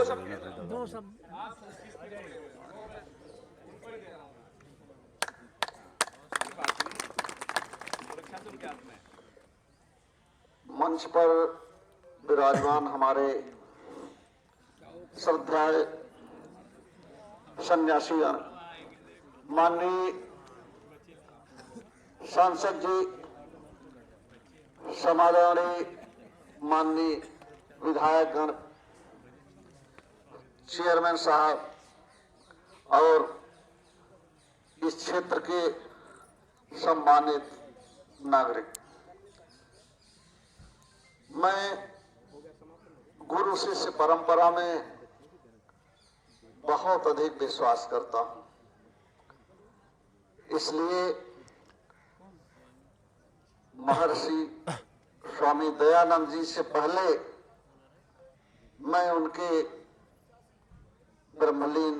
दो सब मंच पर विराजमान हमारे श्रद्धाए सन्यासीगण, माननीय सांसद जी, समादरणीय माननीय विधायकगण, चेयरमैन साहब और इस क्षेत्र के सम्मानित नागरिक, मैं गुरु शिष्य परंपरा में बहुत अधिक विश्वास करता हूं। इसलिए महर्षि स्वामी दयानंद जी से पहले मैं उनके ब्रह्मलीन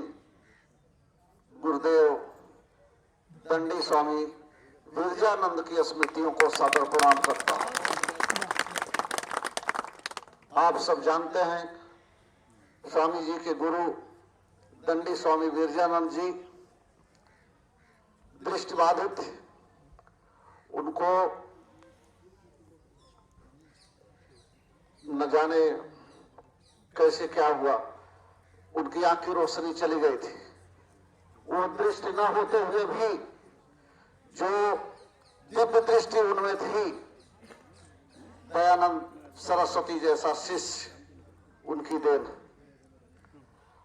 गुरुदेव दंडी स्वामी विरजानंद की स्मृतियों को सादर प्रणाम करता हूं। आप सब जानते हैं स्वामी जी के गुरु दंडी स्वामी विरजानंद जी दृष्टिबाधित थे। उनको न जाने कैसे क्या हुआ, उनकी आंख की रोशनी चली गई थी। वो दृष्टि न होते हुए भी जो दिव्य दृष्टि उनमें थी, दयानंद सरस्वती जैसा शिष्य उनकी देन।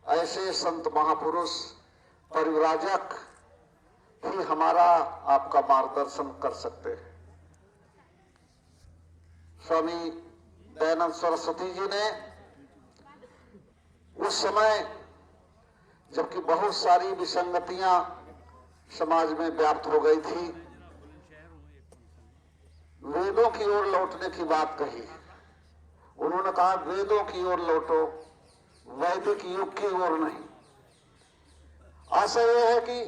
ऐसे संत महापुरुष परिव्राजक ही हमारा आपका मार्गदर्शन कर सकते हैं। स्वामी दयानंद सरस्वती जी ने उस समय जबकि बहुत सारी विसंगतियां समाज में व्याप्त हो गई थी, वेदों की ओर लौटने की बात कही। उन्होंने कहा वेदों की ओर लौटो, वैदिक युग की ओर नहीं। आशा यह है कि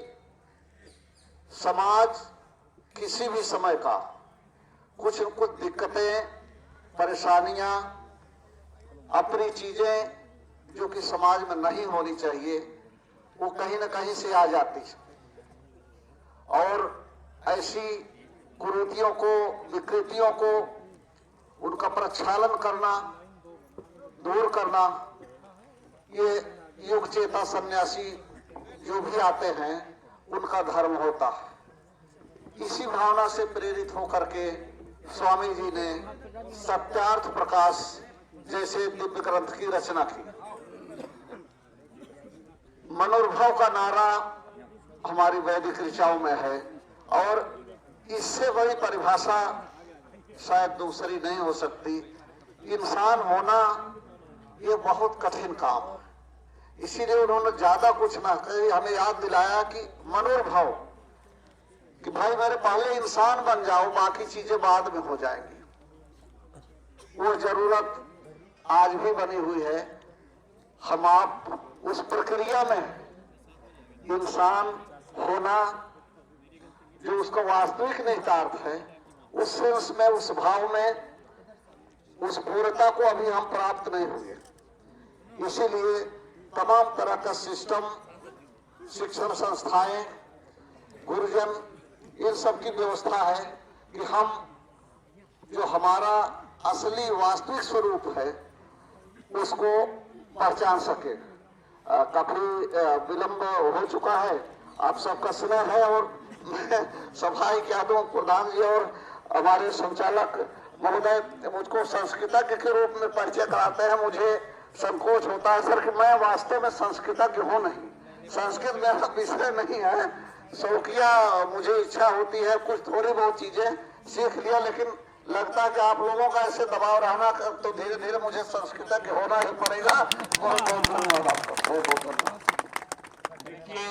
समाज किसी भी समय का कुछ न कुछ दिक्कतें, परेशानियां, अपनी चीजें जो कि समाज में नहीं होनी चाहिए, वो कहीं न कहीं से आ जाती है। और ऐसी कुरीतियों को, विकृतियों को, उनका प्रक्षालन करना, दूर करना, ये युग चेता सन्यासी जो भी आते हैं उनका धर्म होता है। इसी भावना से प्रेरित होकर के स्वामी जी ने सत्यार्थ प्रकाश जैसे दिव्य ग्रंथ की रचना की। मनोर्भव का नारा हमारी वैदिक ऋचाओं में है और इससे बड़ी परिभाषा शायद दूसरी नहीं हो सकती। इंसान होना ये बहुत कठिन काम है। इसीलिए उन्होंने ज्यादा कुछ ना कही, हमें याद दिलाया कि मनोर्भव, कि भाई मेरे पहले इंसान बन जाओ, बाकी चीजें बाद में हो जाएंगी। वो जरूरत आज भी बनी हुई है। हम आप उस प्रक्रिया में इंसान होना जो उसका वास्तविक निहितार्थ है, उस सेंस में, उस भाव में, उस पूर्णता को अभी हम प्राप्त नहीं हुए। इसीलिए तमाम तरह का सिस्टम, शिक्षण संस्थाएं, गुरुजन, इन सब की व्यवस्था है कि हम जो हमारा असली वास्तविक स्वरूप है उसको पहचान सके। काफी विलंब हो चुका है, आप सबका स्नेह है और मैं सभा क्या दूं, प्रधान जी और हमारे संचालक महोदय मुझको संस्कृतज्ञ के रूप में परिचय कराते हैं। मुझे संकोच होता है सर कि मैं वास्तव में संस्कृतज्ञ हूं नहीं, संस्कृत मेरा विषय नहीं है। शौकिया मुझे इच्छा होती है, कुछ थोड़ी बहुत चीजें सीख लिया, लेकिन लगता है कि आप लोगों का ऐसे दबाव रहना तो धीरे धीरे मुझे संस्कृतज्ञ होना ही पड़ेगा। बहुत बहुत धन्यवाद आपका, बहुत बहुत धन्यवाद।